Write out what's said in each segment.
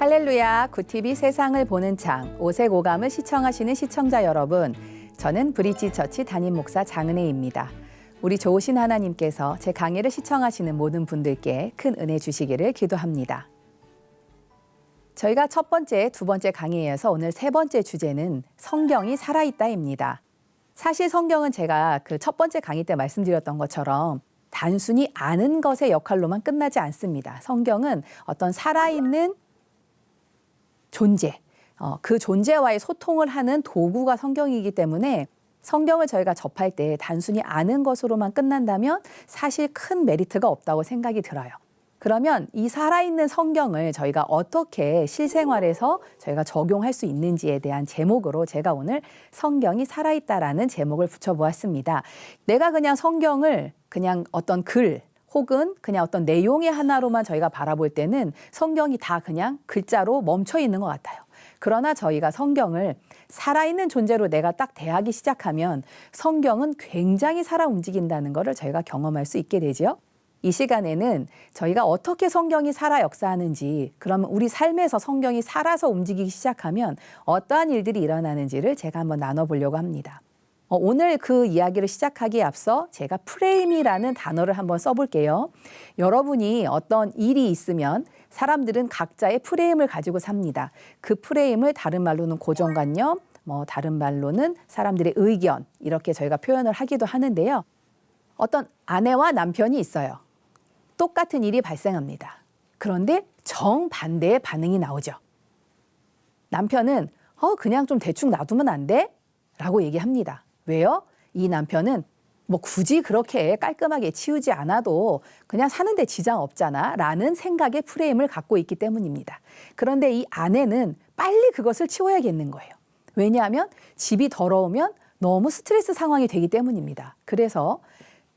할렐루야, 굿TV 세상을 보는 창, 오색오감을 시청하시는 시청자 여러분, 저는 브릿지 처치 담임 목사 장은혜입니다. 우리 좋으신 하나님께서 제 강의를 시청하시는 모든 분들께 큰 은혜 주시기를 기도합니다. 저희가 첫 번째, 두 번째 강의에서 오늘 세 번째 주제는 성경이 살아있다입니다. 사실 성경은 제가 그 첫 번째 강의 때 말씀드렸던 것처럼 단순히 아는 것의 역할로만 끝나지 않습니다. 성경은 어떤 살아있는 존재, 그 존재와의 소통을 하는 도구가 성경이기 때문에 성경을 저희가 접할 때 단순히 아는 것으로만 끝난다면 사실 큰 메리트가 없다고 생각이 들어요. 그러면 이 살아있는 성경을 저희가 어떻게 실생활에서 저희가 적용할 수 있는지에 대한 제목으로 제가 오늘 성경이 살아있다라는 제목을 붙여보았습니다. 내가 그냥 성경을 그냥 어떤 글 혹은 그냥 어떤 내용의 하나로만 저희가 바라볼 때는 성경이 다 그냥 글자로 멈춰 있는 것 같아요. 그러나 저희가 성경을 살아있는 존재로 내가 딱 대하기 시작하면 성경은 굉장히 살아 움직인다는 것을 저희가 경험할 수 있게 되죠. 이 시간에는 저희가 어떻게 성경이 살아 역사하는지, 그러면 우리 삶에서 성경이 살아서 움직이기 시작하면 어떠한 일들이 일어나는지를 제가 한번 나눠보려고 합니다. 오늘 그 이야기를 시작하기에 앞서 제가 프레임이라는 단어를 한번 써볼게요. 여러분이 어떤 일이 있으면 사람들은 각자의 프레임을 가지고 삽니다. 그 프레임을 다른 말로는 고정관념, 다른 말로는 사람들의 의견, 이렇게 저희가 표현을 하기도 하는데요. 어떤 아내와 남편이 있어요. 똑같은 일이 발생합니다. 그런데 정반대의 반응이 나오죠. 남편은 그냥 좀 대충 놔두면 안 돼? 라고 얘기합니다. 왜요? 이 남편은 굳이 그렇게 깔끔하게 치우지 않아도 그냥 사는데 지장 없잖아 라는 생각의 프레임을 갖고 있기 때문입니다. 그런데 이 아내는 빨리 그것을 치워야겠는 거예요. 왜냐하면 집이 더러우면 너무 스트레스 상황이 되기 때문입니다. 그래서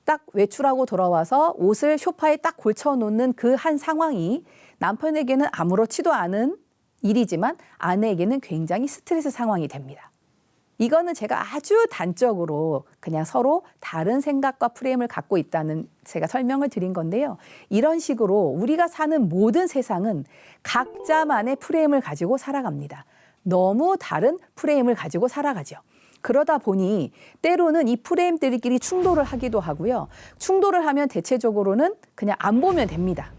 딱 외출하고 돌아와서 옷을 소파에 딱 걸쳐놓는 그 한 상황이 남편에게는 아무렇지도 않은 일이지만 아내에게는 굉장히 스트레스 상황이 됩니다. 이거는 제가 아주 단적으로 그냥 서로 다른 생각과 프레임을 갖고 있다는 제가 설명을 드린 건데요. 이런 식으로 우리가 사는 모든 세상은 각자만의 프레임을 가지고 살아갑니다. 너무 다른 프레임을 가지고 살아가죠. 그러다 보니 때로는 이 프레임들끼리 충돌을 하기도 하고요. 충돌을 하면 대체적으로는 그냥 안 보면 됩니다.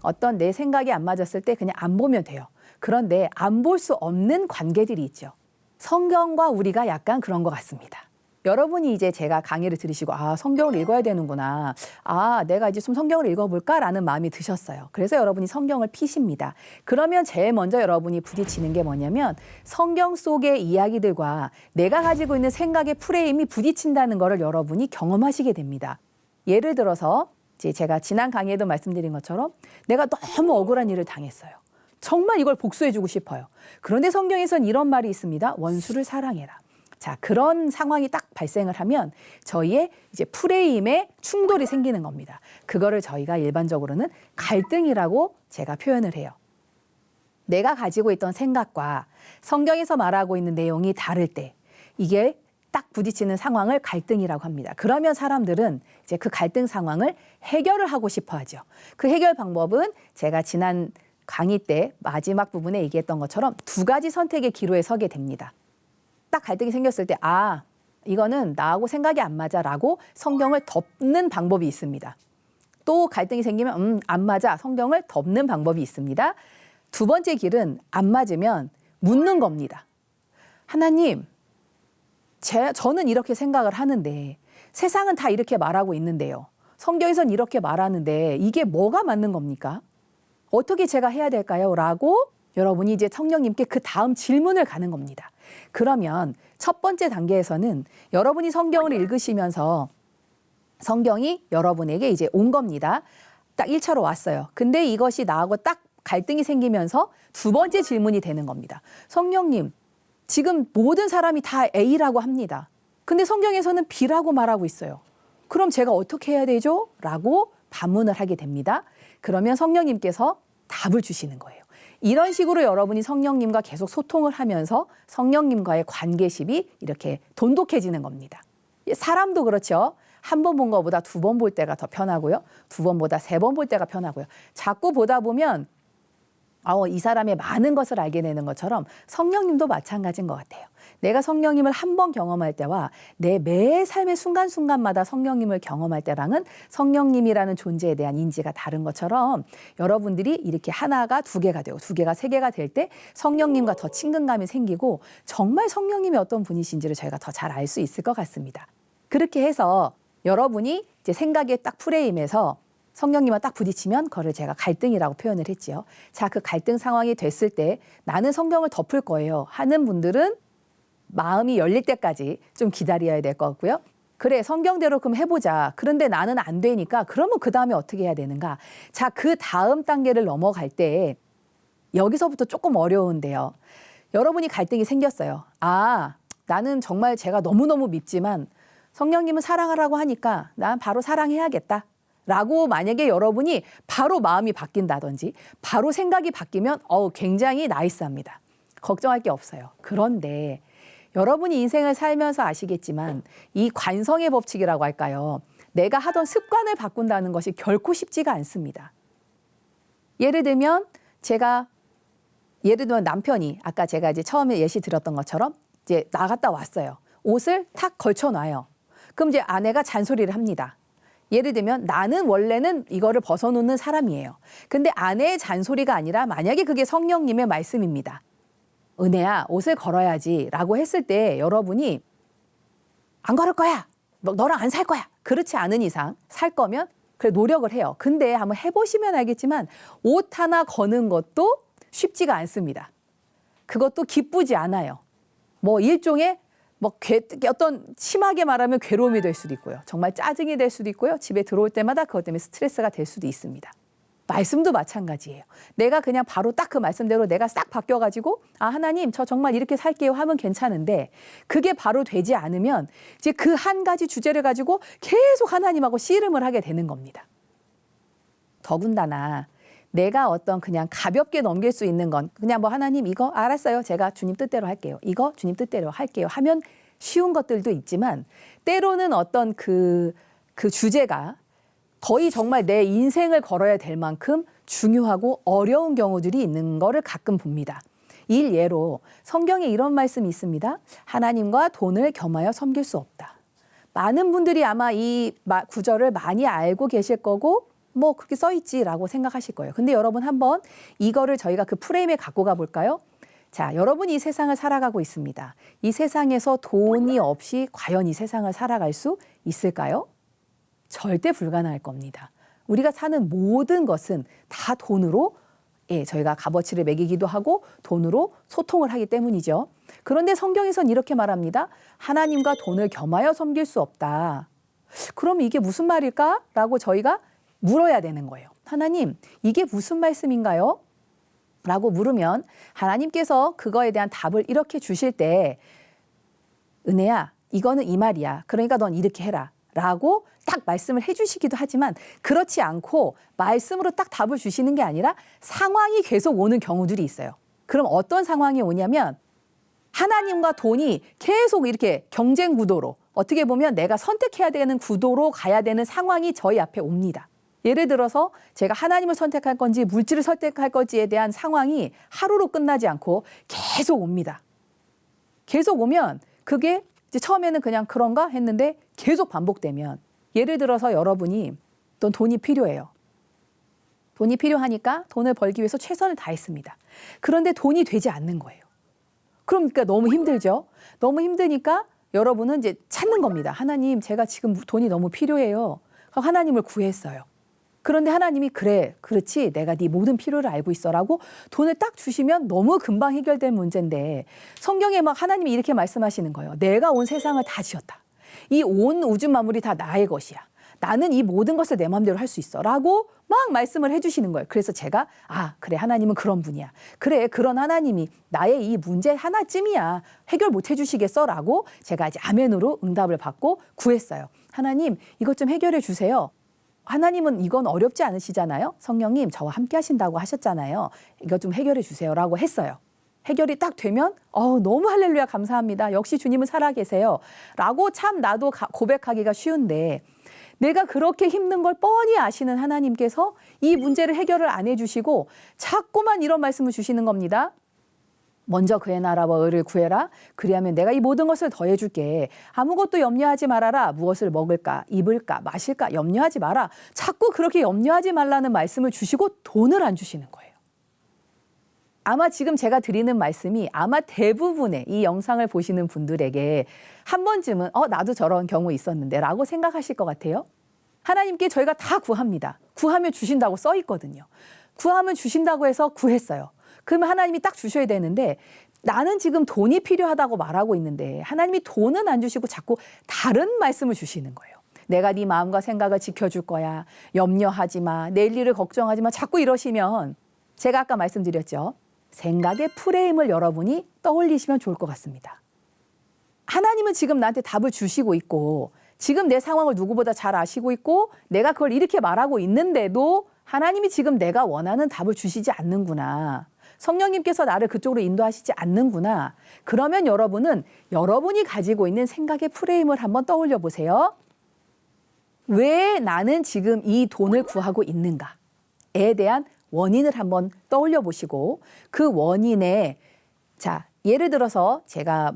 어떤 내 생각이 안 맞았을 때 그냥 안 보면 돼요. 그런데 안 볼 수 없는 관계들이 있죠. 성경과 우리가 약간 그런 것 같습니다. 여러분이 이제 제가 강의를 들으시고 성경을 읽어야 되는구나. 내가 이제 좀 성경을 읽어볼까라는 마음이 드셨어요. 그래서 여러분이 성경을 피십니다. 그러면 제일 먼저 여러분이 부딪히는 게 뭐냐면 성경 속의 이야기들과 내가 가지고 있는 생각의 프레임이 부딪힌다는 것을 여러분이 경험하시게 됩니다. 예를 들어서 제가 지난 강의에도 말씀드린 것처럼 내가 너무 억울한 일을 당했어요. 정말 이걸 복수해주고 싶어요. 그런데 성경에선 이런 말이 있습니다. 원수를 사랑해라. 자, 그런 상황이 딱 발생을 하면 저희의 이제 프레임에 충돌이 생기는 겁니다. 그거를 저희가 일반적으로는 갈등이라고 제가 표현을 해요. 내가 가지고 있던 생각과 성경에서 말하고 있는 내용이 다를 때 이게 딱 부딪히는 상황을 갈등이라고 합니다. 그러면 사람들은 이제 그 갈등 상황을 해결을 하고 싶어 하죠. 그 해결 방법은 제가 지난 강의 때 마지막 부분에 얘기했던 것처럼 두 가지 선택의 기로에 서게 됩니다. 딱 갈등이 생겼을 때 이거는 나하고 생각이 안 맞아라고 성경을 덮는 방법이 있습니다. 또 갈등이 생기면 안 맞아, 성경을 덮는 방법이 있습니다. 두 번째 길은 안 맞으면 묻는 겁니다. 하나님, 저는 이렇게 생각을 하는데 세상은 다 이렇게 말하고 있는데요. 성경에선 이렇게 말하는데 이게 뭐가 맞는 겁니까? 어떻게 제가 해야 될까요? 라고 여러분이 이제 성령님께 그 다음 질문을 가는 겁니다. 그러면 첫 번째 단계에서는 여러분이 성경을 읽으시면서 성경이 여러분에게 이제 온 겁니다. 딱 1차로 왔어요. 근데 이것이 나하고 딱 갈등이 생기면서 두 번째 질문이 되는 겁니다. 성령님, 지금 모든 사람이 다 A라고 합니다. 근데 성경에서는 B라고 말하고 있어요. 그럼 제가 어떻게 해야 되죠? 라고 반문을 하게 됩니다. 그러면 성령님께서 답을 주시는 거예요. 이런 식으로 여러분이 성령님과 계속 소통을 하면서 성령님과의 관계심이 이렇게 돈독해지는 겁니다. 사람도 그렇죠. 한 번 본 것보다 두 번 볼 때가 더 편하고요. 두 번보다 세 번 볼 때가 편하고요. 자꾸 보다 보면 이 사람의 많은 것을 알게 되는 것처럼 성령님도 마찬가지인 것 같아요. 내가 성령님을 한 번 경험할 때와 내 매 삶의 순간순간마다 성령님을 경험할 때랑은 성령님이라는 존재에 대한 인지가 다른 것처럼 여러분들이 이렇게 하나가 두 개가 되고 두 개가 세 개가 될 때 성령님과 더 친근감이 생기고 정말 성령님이 어떤 분이신지를 저희가 더 잘 알 수 있을 것 같습니다. 그렇게 해서 여러분이 이제 생각의 딱 프레임에서 성령님과 딱 부딪히면 그거를 제가 갈등이라고 표현을 했지요. 자, 그 갈등 상황이 됐을 때 나는 성경을 덮을 거예요 하는 분들은 마음이 열릴 때까지 좀 기다려야 될 것 같고요. 그래, 성경대로 그럼 해보자. 그런데 나는 안 되니까 그러면 그 다음에 어떻게 해야 되는가? 자, 그 다음 단계를 넘어갈 때 여기서부터 조금 어려운데요. 여러분이 갈등이 생겼어요. 나는 정말 제가 너무너무 밉지만 성령님은 사랑하라고 하니까 난 바로 사랑해야겠다. 라고 만약에 여러분이 바로 마음이 바뀐다든지 바로 생각이 바뀌면 굉장히 나이스합니다. 걱정할 게 없어요. 그런데 여러분이 인생을 살면서 아시겠지만 이 관성의 법칙이라고 할까요? 내가 하던 습관을 바꾼다는 것이 결코 쉽지가 않습니다. 예를 들면 남편이 아까 제가 이제 처음에 예시 드렸던 것처럼 이제 나갔다 왔어요. 옷을 탁 걸쳐놔요. 그럼 이제 아내가 잔소리를 합니다. 예를 들면 나는 원래는 이거를 벗어놓는 사람이에요. 근데 아내의 잔소리가 아니라 만약에 그게 성령님의 말씀입니다. 은혜야, 옷을 걸어야지 라고 했을 때 여러분이 안 걸을 거야. 너랑 안 살 거야. 그렇지 않은 이상 살 거면 그래 노력을 해요. 근데 한번 해보시면 알겠지만 옷 하나 거는 것도 쉽지가 않습니다. 그것도 기쁘지 않아요. 일종의 어떤 심하게 말하면 괴로움이 될 수도 있고요. 정말 짜증이 될 수도 있고요. 집에 들어올 때마다 그것 때문에 스트레스가 될 수도 있습니다. 말씀도 마찬가지예요. 내가 그냥 바로 딱 그 말씀대로 내가 싹 바뀌어가지고 하나님 저 정말 이렇게 살게요 하면 괜찮은데 그게 바로 되지 않으면 이제 그 한 가지 주제를 가지고 계속 하나님하고 씨름을 하게 되는 겁니다. 더군다나 내가 어떤 그냥 가볍게 넘길 수 있는 건 그냥 하나님 이거 알았어요. 제가 주님 뜻대로 할게요. 이거 주님 뜻대로 할게요. 하면 쉬운 것들도 있지만 때로는 어떤 그 주제가 거의 정말 내 인생을 걸어야 될 만큼 중요하고 어려운 경우들이 있는 거를 가끔 봅니다. 일예로 성경에 이런 말씀이 있습니다. 하나님과 돈을 겸하여 섬길 수 없다. 많은 분들이 아마 이 구절을 많이 알고 계실 거고 그렇게 써있지라고 생각하실 거예요. 근데 여러분 한번 이거를 저희가 그 프레임에 갖고 가볼까요? 자, 여러분이 이 세상을 살아가고 있습니다. 이 세상에서 돈이 없이 과연 이 세상을 살아갈 수 있을까요? 절대 불가능할 겁니다. 우리가 사는 모든 것은 다 돈으로 저희가 값어치를 매기기도 하고 돈으로 소통을 하기 때문이죠. 그런데 성경에선 이렇게 말합니다. 하나님과 돈을 겸하여 섬길 수 없다. 그럼 이게 무슨 말일까? 라고 저희가 물어야 되는 거예요. 하나님, 이게 무슨 말씀인가요? 라고 물으면 하나님께서 그거에 대한 답을 이렇게 주실 때 은혜야, 이거는 이 말이야. 그러니까 넌 이렇게 해라. 라고 딱 말씀을 해주시기도 하지만 그렇지 않고 말씀으로 딱 답을 주시는 게 아니라 상황이 계속 오는 경우들이 있어요. 그럼 어떤 상황이 오냐면 하나님과 돈이 계속 이렇게 경쟁 구도로 어떻게 보면 내가 선택해야 되는 구도로 가야 되는 상황이 저희 앞에 옵니다. 예를 들어서 제가 하나님을 선택할 건지 물질을 선택할 건지에 대한 상황이 하루로 끝나지 않고 계속 옵니다. 계속 오면 그게 이제 처음에는 그냥 그런가 했는데 계속 반복되면 예를 들어서 여러분이 또 돈이 필요해요. 돈이 필요하니까 돈을 벌기 위해서 최선을 다했습니다. 그런데 돈이 되지 않는 거예요. 그러니까 너무 힘들죠. 너무 힘드니까 여러분은 이제 찾는 겁니다. 하나님, 제가 지금 돈이 너무 필요해요. 하나님을 구했어요. 그런데 하나님이 그래, 그렇지, 내가 네 모든 필요를 알고 있어라고 돈을 딱 주시면 너무 금방 해결될 문제인데 성경에 하나님이 이렇게 말씀하시는 거예요. 내가 온 세상을 다 지었다. 이 온 우주 만물이 다 나의 것이야. 나는 이 모든 것을 내 마음대로 할 수 있어. 라고 막 말씀을 해주시는 거예요. 그래서 제가 그래, 하나님은 그런 분이야. 그래, 그런 하나님이 나의 이 문제 하나쯤이야. 해결 못 해주시겠어? 라고 제가 이제 아멘으로 응답을 받고 구했어요. 하나님, 이것 좀 해결해 주세요. 하나님은 이건 어렵지 않으시잖아요. 성령님, 저와 함께 하신다고 하셨잖아요. 이거 좀 해결해 주세요. 라고 했어요. 해결이 딱 되면 너무 할렐루야 감사합니다. 역시 주님은 살아계세요. 라고 참 나도 고백하기가 쉬운데 내가 그렇게 힘든 걸 뻔히 아시는 하나님께서 이 문제를 해결을 안 해주시고 자꾸만 이런 말씀을 주시는 겁니다. 먼저 그의 나라와 의를 구해라. 그리하면 내가 이 모든 것을 더해줄게. 아무것도 염려하지 말아라. 무엇을 먹을까, 입을까, 마실까 염려하지 마라. 자꾸 그렇게 염려하지 말라는 말씀을 주시고 돈을 안 주시는 거예요. 아마 지금 제가 드리는 말씀이 아마 대부분의 이 영상을 보시는 분들에게 한 번쯤은 나도 저런 경우 있었는데 라고 생각하실 것 같아요. 하나님께 저희가 다 구합니다. 구하면 주신다고 써 있거든요. 구하면 주신다고 해서 구했어요. 그러면 하나님이 딱 주셔야 되는데 나는 지금 돈이 필요하다고 말하고 있는데 하나님이 돈은 안 주시고 자꾸 다른 말씀을 주시는 거예요. 내가 네 마음과 생각을 지켜줄 거야. 염려하지 마. 내일 일을 걱정하지 마. 자꾸 이러시면 제가 아까 말씀드렸죠. 생각의 프레임을 여러분이 떠올리시면 좋을 것 같습니다. 하나님은 지금 나한테 답을 주시고 있고 지금 내 상황을 누구보다 잘 아시고 있고 내가 그걸 이렇게 말하고 있는데도 하나님이 지금 내가 원하는 답을 주시지 않는구나. 성령님께서 나를 그쪽으로 인도하시지 않는구나. 그러면 여러분은 여러분이 가지고 있는 생각의 프레임을 한번 떠올려 보세요. 왜 나는 지금 이 돈을 구하고 있는가에 대한 원인을 한번 떠올려 보시고 그 원인에 예를 들어서 제가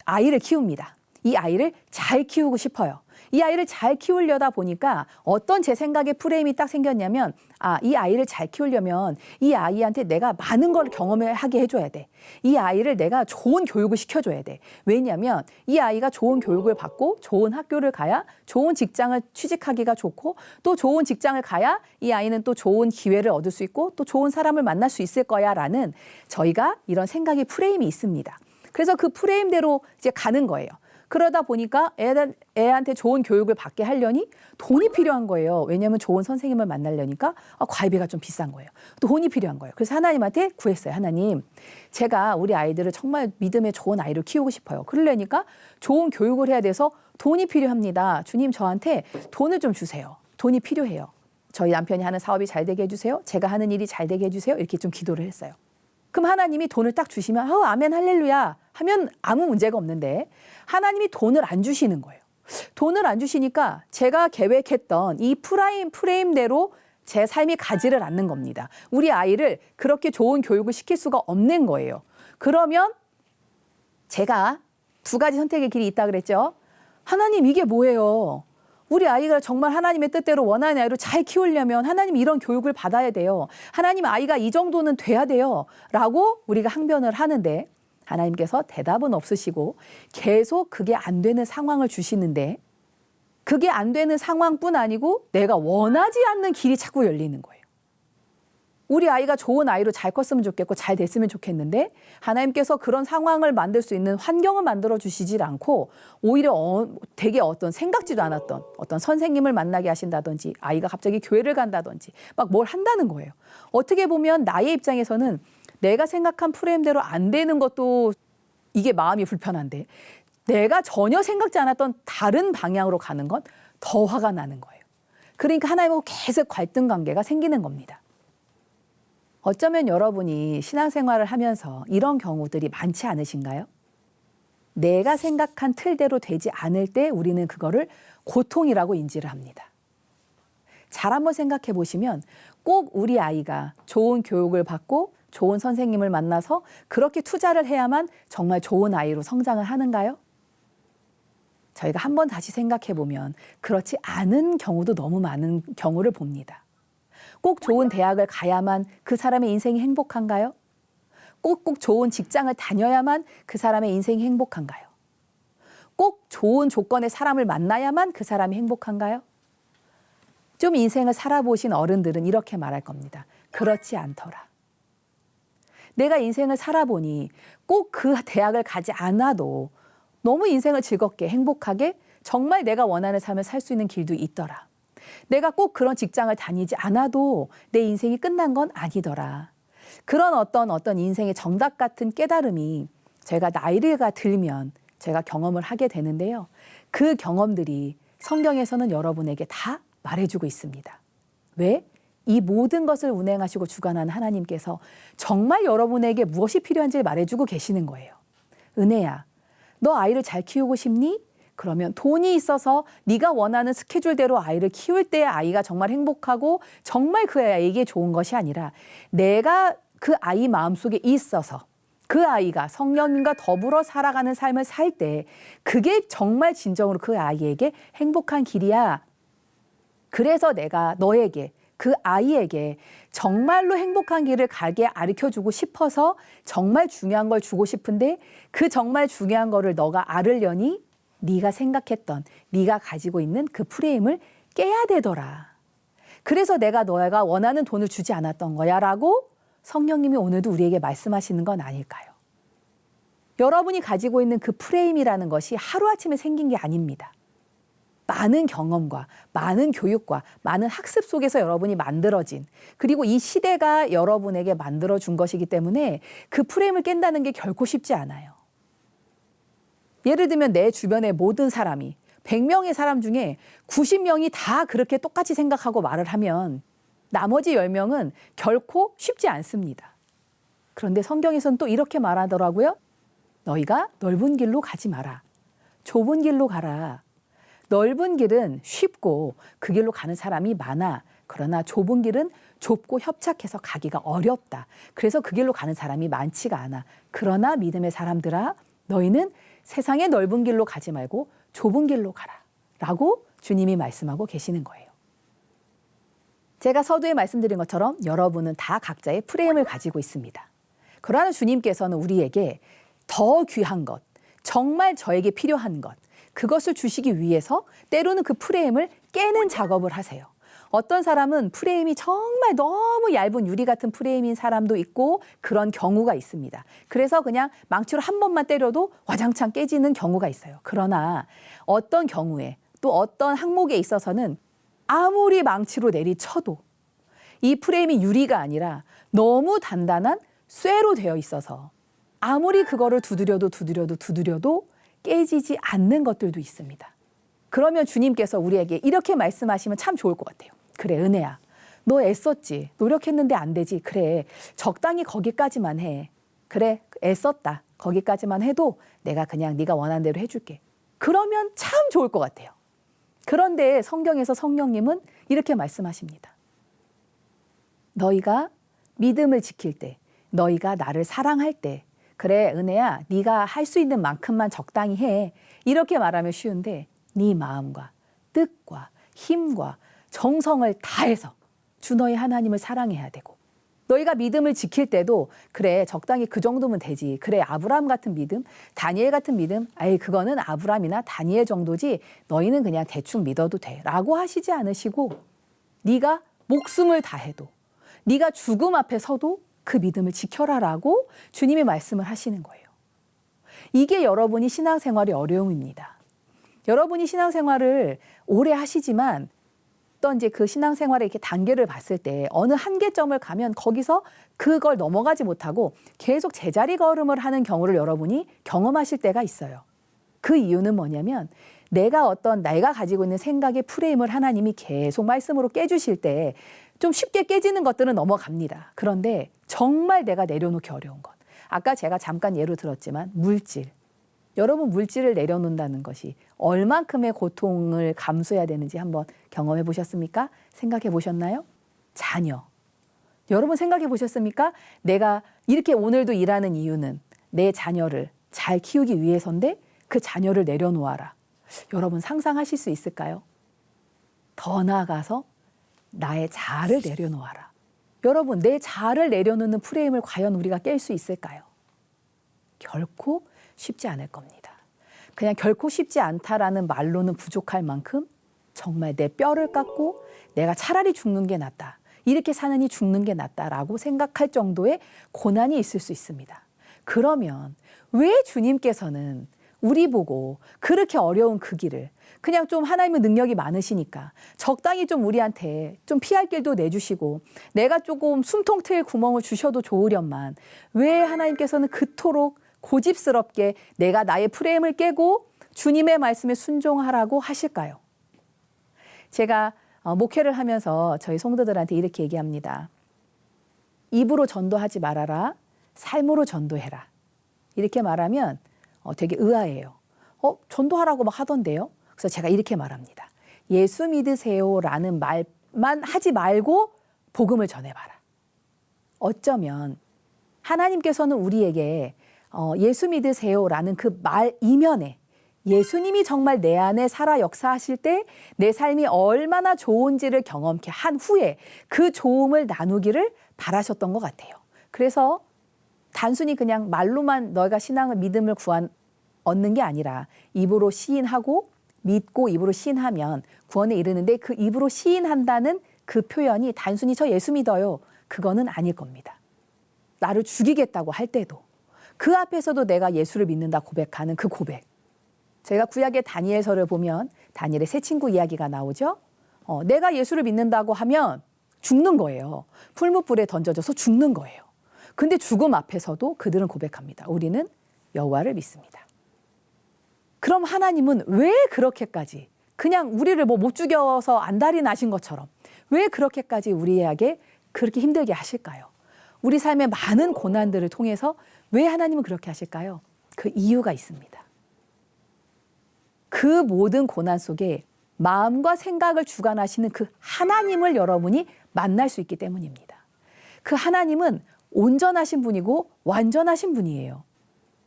아이를 키웁니다. 이 아이를 잘 키우고 싶어요. 이 아이를 잘 키우려다 보니까 어떤 제 생각의 프레임이 딱 생겼냐면 이 아이를 잘 키우려면 이 아이한테 내가 많은 걸 경험을 하게 해줘야 돼. 이 아이를 내가 좋은 교육을 시켜줘야 돼. 왜냐하면 이 아이가 좋은 교육을 받고 좋은 학교를 가야 좋은 직장을 취직하기가 좋고 또 좋은 직장을 가야 이 아이는 또 좋은 기회를 얻을 수 있고 또 좋은 사람을 만날 수 있을 거야 라는 저희가 이런 생각의 프레임이 있습니다. 그래서 그 프레임대로 이제 가는 거예요. 그러다 보니까 애한테 좋은 교육을 받게 하려니 돈이 필요한 거예요. 왜냐하면 좋은 선생님을 만나려니까 과외비가 좀 비싼 거예요. 돈이 필요한 거예요. 그래서 하나님한테 구했어요. 하나님, 제가 우리 아이들을 정말 믿음의 좋은 아이로 키우고 싶어요. 그러려니까 좋은 교육을 해야 돼서 돈이 필요합니다. 주님, 저한테 돈을 좀 주세요. 돈이 필요해요. 저희 남편이 하는 사업이 잘 되게 해주세요. 제가 하는 일이 잘 되게 해주세요. 이렇게 좀 기도를 했어요. 그럼 하나님이 돈을 딱 주시면 아멘 할렐루야 하면 아무 문제가 없는데 하나님이 돈을 안 주시는 거예요. 돈을 안 주시니까 제가 계획했던 이 프레임대로 제 삶이 가지를 않는 겁니다. 우리 아이를 그렇게 좋은 교육을 시킬 수가 없는 거예요. 그러면 제가 두 가지 선택의 길이 있다 그랬죠. 하나님, 이게 뭐예요? 우리 아이가 정말 하나님의 뜻대로 원하는 아이로 잘 키우려면 하나님 이런 교육을 받아야 돼요. 하나님, 아이가 이 정도는 돼야 돼요. 라고 우리가 항변을 하는데 하나님께서 대답은 없으시고 계속 그게 안 되는 상황을 주시는데 그게 안 되는 상황뿐 아니고 내가 원하지 않는 길이 자꾸 열리는 거예요. 우리 아이가 좋은 아이로 잘 컸으면 좋겠고 잘 됐으면 좋겠는데 하나님께서 그런 상황을 만들 수 있는 환경을 만들어 주시질 않고 오히려 되게 어떤 생각지도 않았던 어떤 선생님을 만나게 하신다든지 아이가 갑자기 교회를 간다든지 막 뭘 한다는 거예요. 어떻게 보면 나의 입장에서는 내가 생각한 프레임대로 안 되는 것도 이게 마음이 불편한데 내가 전혀 생각지 않았던 다른 방향으로 가는 건 더 화가 나는 거예요. 그러니까 하나님하고 계속 갈등 관계가 생기는 겁니다. 어쩌면 여러분이 신앙생활을 하면서 이런 경우들이 많지 않으신가요? 내가 생각한 틀대로 되지 않을 때 우리는 그거를 고통이라고 인지를 합니다. 잘 한번 생각해 보시면 꼭 우리 아이가 좋은 교육을 받고 좋은 선생님을 만나서 그렇게 투자를 해야만 정말 좋은 아이로 성장을 하는가요? 저희가 한번 다시 생각해 보면 그렇지 않은 경우도 너무 많은 경우를 봅니다. 꼭 좋은 대학을 가야만 그 사람의 인생이 행복한가요? 꼭 좋은 직장을 다녀야만 그 사람의 인생이 행복한가요? 꼭 좋은 조건의 사람을 만나야만 그 사람이 행복한가요? 좀 인생을 살아보신 어른들은 이렇게 말할 겁니다. 그렇지 않더라. 내가 인생을 살아보니 꼭 그 대학을 가지 않아도 너무 인생을 즐겁게 행복하게 정말 내가 원하는 삶을 살 수 있는 길도 있더라. 내가 꼭 그런 직장을 다니지 않아도 내 인생이 끝난 건 아니더라. 그런 어떤 인생의 정답 같은 깨달음이 제가 나이가 들면 제가 경험을 하게 되는데요. 그 경험들이 성경에서는 여러분에게 다 말해주고 있습니다. 왜? 이 모든 것을 운행하시고 주관하는 하나님께서 정말 여러분에게 무엇이 필요한지를 말해주고 계시는 거예요. 은혜야, 너 아이를 잘 키우고 싶니? 그러면 돈이 있어서 네가 원하는 스케줄대로 아이를 키울 때 아이가 정말 행복하고 정말 그 아이에게 좋은 것이 아니라 내가 그 아이 마음속에 있어서 그 아이가 성령님과 더불어 살아가는 삶을 살 때 그게 정말 진정으로 그 아이에게 행복한 길이야. 그래서 내가 너에게 그 아이에게 정말로 행복한 길을 가게 가르쳐주고 싶어서 정말 중요한 걸 주고 싶은데 그 정말 중요한 거를 너가 알으려니 네가 생각했던 네가 가지고 있는 그 프레임을 깨야 되더라. 그래서 내가 너가 원하는 돈을 주지 않았던 거야 라고 성령님이 오늘도 우리에게 말씀하시는 건 아닐까요? 여러분이 가지고 있는 그 프레임이라는 것이 하루아침에 생긴 게 아닙니다. 많은 경험과 많은 교육과 많은 학습 속에서 여러분이 만들어진 그리고 이 시대가 여러분에게 만들어준 것이기 때문에 그 프레임을 깬다는 게 결코 쉽지 않아요. 예를 들면 내 주변의 모든 사람이 100명의 사람 중에 90명이 다 그렇게 똑같이 생각하고 말을 하면 나머지 10명은 결코 쉽지 않습니다. 그런데 성경에서는 또 이렇게 말하더라고요. 너희가 넓은 길로 가지 마라. 좁은 길로 가라. 넓은 길은 쉽고 그 길로 가는 사람이 많아. 그러나 좁은 길은 좁고 협착해서 가기가 어렵다. 그래서 그 길로 가는 사람이 많지가 않아. 그러나 믿음의 사람들아, 너희는 세상의 넓은 길로 가지 말고 좁은 길로 가라. 라고 주님이 말씀하고 계시는 거예요. 제가 서두에 말씀드린 것처럼 여러분은 다 각자의 프레임을 가지고 있습니다. 그러나 주님께서는 우리에게 더 귀한 것, 정말 저에게 필요한 것, 그것을 주시기 위해서 때로는 그 프레임을 깨는 작업을 하세요. 어떤 사람은 프레임이 정말 너무 얇은 유리 같은 프레임인 사람도 있고 그런 경우가 있습니다. 그래서 그냥 망치로 한 번만 때려도 와장창 깨지는 경우가 있어요. 그러나 어떤 경우에 또 어떤 항목에 있어서는 아무리 망치로 내리쳐도 이 프레임이 유리가 아니라 너무 단단한 쇠로 되어 있어서 아무리 그거를 두드려도 깨지지 않는 것들도 있습니다. 그러면 주님께서 우리에게 이렇게 말씀하시면 참 좋을 것 같아요. 그래, 은혜야. 너 애썼지. 노력했는데 안 되지. 그래, 적당히 거기까지만 해. 그래, 애썼다. 거기까지만 해도 내가 그냥 네가 원하는 대로 해줄게. 그러면 참 좋을 것 같아요. 그런데 성경에서 성령님은 이렇게 말씀하십니다. 너희가 믿음을 지킬 때, 너희가 나를 사랑할 때, 그래, 은혜야, 네가 할 수 있는 만큼만 적당히 해. 이렇게 말하면 쉬운데 네 마음과 뜻과 힘과 정성을 다해서 주 너희 하나님을 사랑해야 되고 너희가 믿음을 지킬 때도 그래, 적당히 그 정도면 되지. 그래, 아브라함 같은 믿음, 다니엘 같은 믿음, 아이 그거는 아브라함이나 다니엘 정도지 너희는 그냥 대충 믿어도 돼. 라고 하시지 않으시고 네가 목숨을 다해도 네가 죽음 앞에 서도 그 믿음을 지켜라라고 주님이 말씀을 하시는 거예요. 이게 여러분이 신앙생활의 어려움입니다. 여러분이 신앙생활을 오래 하시지만 어떤 이제 그 신앙생활의 이렇게 단계를 봤을 때 어느 한계점을 가면 거기서 그걸 넘어가지 못하고 계속 제자리 걸음을 하는 경우를 여러분이 경험하실 때가 있어요. 그 이유는 뭐냐면 내가 가지고 있는 생각의 프레임을 하나님이 계속 말씀으로 깨주실 때 좀 쉽게 깨지는 것들은 넘어갑니다. 그런데 정말 내가 내려놓기 어려운 것. 아까 제가 잠깐 예로 들었지만 물질. 여러분 물질을 내려놓는다는 것이 얼만큼의 고통을 감수해야 되는지 한번 경험해 보셨습니까? 생각해 보셨나요? 자녀. 여러분 생각해 보셨습니까? 내가 이렇게 오늘도 일하는 이유는 내 자녀를 잘 키우기 위해서인데 그 자녀를 내려놓아라. 여러분 상상하실 수 있을까요? 더 나아가서 나의 자아를 내려놓아라. 여러분 내 자아를 내려놓는 프레임을 과연 우리가 깰 수 있을까요? 결코 쉽지 않을 겁니다. 그냥 결코 쉽지 않다라는 말로는 부족할 만큼 정말 내 뼈를 깎고 내가 차라리 죽는 게 낫다. 이렇게 사느니 죽는 게 낫다라고 생각할 정도의 고난이 있을 수 있습니다. 그러면 왜 주님께서는 우리 보고 그렇게 어려운 그 길을 그냥 좀 하나님의 능력이 많으시니까 적당히 좀 우리한테 좀 피할 길도 내주시고 내가 조금 숨통 트일 구멍을 주셔도 좋으련만 왜 하나님께서는 그토록 고집스럽게 내가 나의 프레임을 깨고 주님의 말씀에 순종하라고 하실까요? 제가 목회를 하면서 저희 성도들한테 이렇게 얘기합니다. 입으로 전도하지 말아라. 삶으로 전도해라. 이렇게 말하면 되게 의아해요. 전도하라고 막 하던데요. 그래서 제가 이렇게 말합니다. 예수 믿으세요라는 말만 하지 말고 복음을 전해봐라. 어쩌면 하나님께서는 우리에게 예수 믿으세요라는 그 말 이면에 예수님이 정말 내 안에 살아 역사하실 때 내 삶이 얼마나 좋은지를 경험케 한 후에 그 좋음을 나누기를 바라셨던 것 같아요. 그래서 단순히 그냥 말로만 너희가 신앙을 믿음을 얻는 게 아니라 입으로 시인하고 믿고 입으로 시인하면 구원에 이르는데 그 입으로 시인한다는 그 표현이 단순히 저 예수 믿어요. 그거는 아닐 겁니다. 나를 죽이겠다고 할 때도 그 앞에서도 내가 예수를 믿는다 고백하는 그 고백. 제가 구약의 다니엘서를 보면 다니엘의 세 친구 이야기가 나오죠. 내가 예수를 믿는다고 하면 죽는 거예요. 풀무불에 던져져서 죽는 거예요. 근데 죽음 앞에서도 그들은 고백합니다. 우리는 여호와를 믿습니다. 그럼 하나님은 왜 그렇게까지 그냥 우리를 못 죽여서 안달이 나신 것처럼 왜 그렇게까지 우리에게 그렇게 힘들게 하실까요? 우리 삶의 많은 고난들을 통해서 왜 하나님은 그렇게 하실까요? 그 이유가 있습니다. 그 모든 고난 속에 마음과 생각을 주관하시는 그 하나님을 여러분이 만날 수 있기 때문입니다. 그 하나님은 온전하신 분이고 완전하신 분이에요.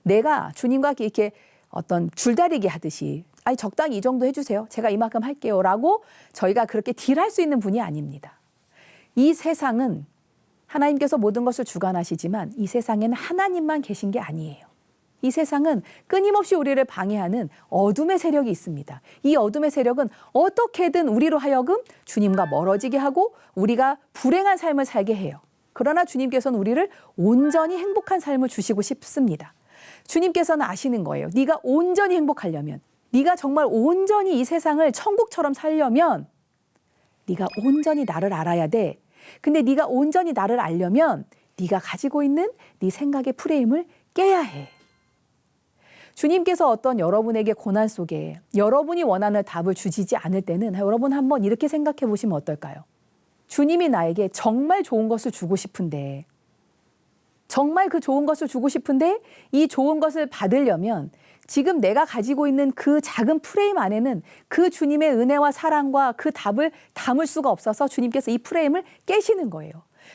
내가 주님과 이렇게 어떤 줄다리기 하듯이 아니 적당히 이 정도 해주세요. 제가 이만큼 할게요. 라고 저희가 그렇게 딜할 수 있는 분이 아닙니다. 이 세상은 하나님께서 모든 것을 주관하시지만 이 세상에는 하나님만 계신 게 아니에요. 이 세상은 끊임없이 우리를 방해하는 어둠의 세력이 있습니다. 이 어둠의 세력은 어떻게든 우리로 하여금 주님과 멀어지게 하고 우리가 불행한 삶을 살게 해요. 그러나 주님께서는 우리를 온전히 행복한 삶을 주시고 싶습니다. 주님께서는 아시는 거예요. 네가 온전히 행복하려면, 네가 정말 온전히 이 세상을 천국처럼 살려면 네가 온전히 나를 알아야 돼. 근데 네가 온전히 나를 알려면 네가 가지고 있는 네 생각의 프레임을 깨야 해. 주님께서 어떤 여러분에게 고난 속에 여러분이 원하는 답을 주시지 않을 때는 여러분 한번 이렇게 생각해 보시면 어떨까요? 주님이 나에게 정말 좋은 것을 주고 싶은데 정말 그 좋은 것을 주고 싶은데 이 좋은 것을 받으려면 지금 내가 가지고 있는 그 작은 프레임 안에는 그 주님의 은혜와 사랑과 그 답을 담을 수가 없어서 주님께서 이 프레임을 깨시는 거예요.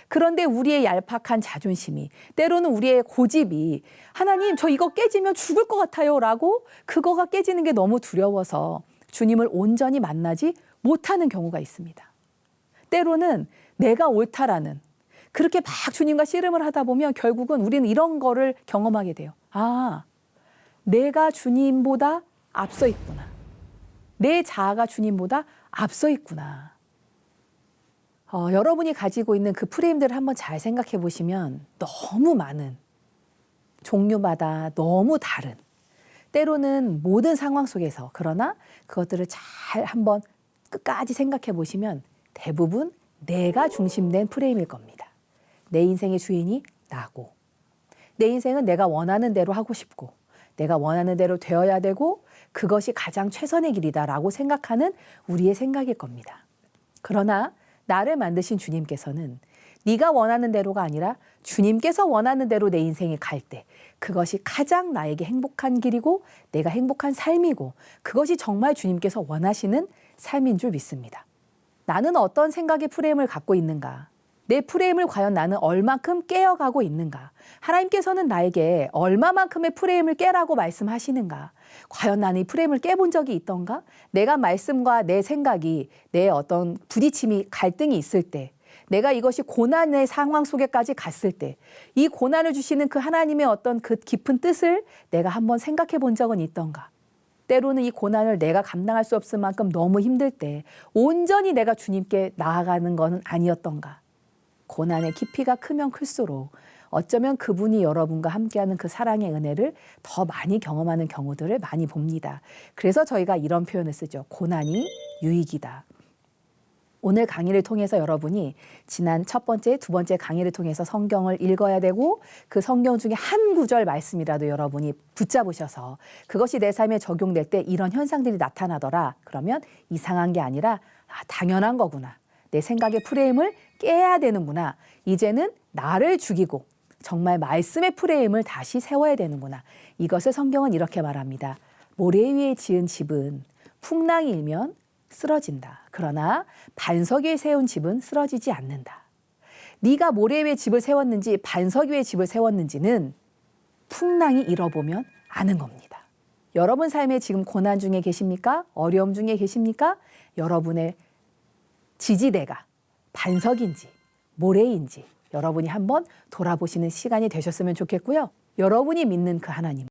그런데 우리의 얄팍한 자존심이 때로는 우리의 고집이 하나님 저 이거 깨지면 죽을 것 같아요 라고 그거가 깨지는 게 너무 두려워서 주님을 온전히 만나지 못하는 경우가 있습니다. 때로는 내가 옳다라는 그렇게 막 주님과 씨름을 하다 보면 결국은 우리는 이런 거를 경험하게 돼요. 아, 내가 주님보다 앞서 있구나. 내 자아가 주님보다 앞서 있구나. 여러분이 가지고 있는 그 프레임들을 한번 잘 생각해 보시면 너무 많은 종류마다 너무 다른 때로는 모든 상황 속에서 그러나 그것들을 잘 한번 끝까지 생각해 보시면 대부분 내가 중심된 프레임일 겁니다. 내 인생의 주인이 나고 내 인생은 내가 원하는 대로 하고 싶고 내가 원하는 대로 되어야 되고 그것이 가장 최선의 길이다라고 생각하는 우리의 생각일 겁니다. 그러나 나를 만드신 주님께서는 네가 원하는 대로가 아니라 주님께서 원하는 대로 내 인생이 갈 때 그것이 가장 나에게 행복한 길이고 내가 행복한 삶이고 그것이 정말 주님께서 원하시는 삶인 줄 믿습니다. 나는 어떤 생각의 프레임을 갖고 있는가? 내 프레임을 과연 나는 얼마큼 깨어가고 있는가? 하나님께서는 나에게 얼마만큼의 프레임을 깨라고 말씀하시는가? 과연 나는 이 프레임을 깨본 적이 있던가? 내가 말씀과 내 생각이 내 어떤 부딪힘이 갈등이 있을 때 내가 이것이 고난의 상황 속에까지 갔을 때 이 고난을 주시는 그 하나님의 어떤 그 깊은 뜻을 내가 한번 생각해 본 적은 있던가? 때로는 이 고난을 내가 감당할 수 없을 만큼 너무 힘들 때 온전히 내가 주님께 나아가는 것은 아니었던가? 고난의 깊이가 크면 클수록 어쩌면 그분이 여러분과 함께하는 그 사랑의 은혜를 더 많이 경험하는 경우들을 많이 봅니다. 그래서 저희가 이런 표현을 쓰죠. 고난이 유익이다. 오늘 강의를 통해서 여러분이 지난 첫 번째, 두 번째 강의를 통해서 성경을 읽어야 되고 그 성경 중에 한 구절 말씀이라도 여러분이 붙잡으셔서 그것이 내 삶에 적용될 때 이런 현상들이 나타나더라. 그러면 이상한 게 아니라 당연한 거구나. 내 생각의 프레임을 깨야 되는구나. 이제는 나를 죽이고 정말 말씀의 프레임을 다시 세워야 되는구나. 이것을 성경은 이렇게 말합니다. 모래 위에 지은 집은 풍랑이 일면 쓰러진다. 그러나 반석 위에 세운 집은 쓰러지지 않는다. 네가 모래 위에 집을 세웠는지 반석 위에 집을 세웠는지는 풍랑이 일어보면 아는 겁니다. 여러분 삶에 지금 고난 중에 계십니까? 어려움 중에 계십니까? 여러분의 지지대가 반석인지 모래인지 여러분이 한번 돌아보시는 시간이 되셨으면 좋겠고요. 여러분이 믿는 그 하나님,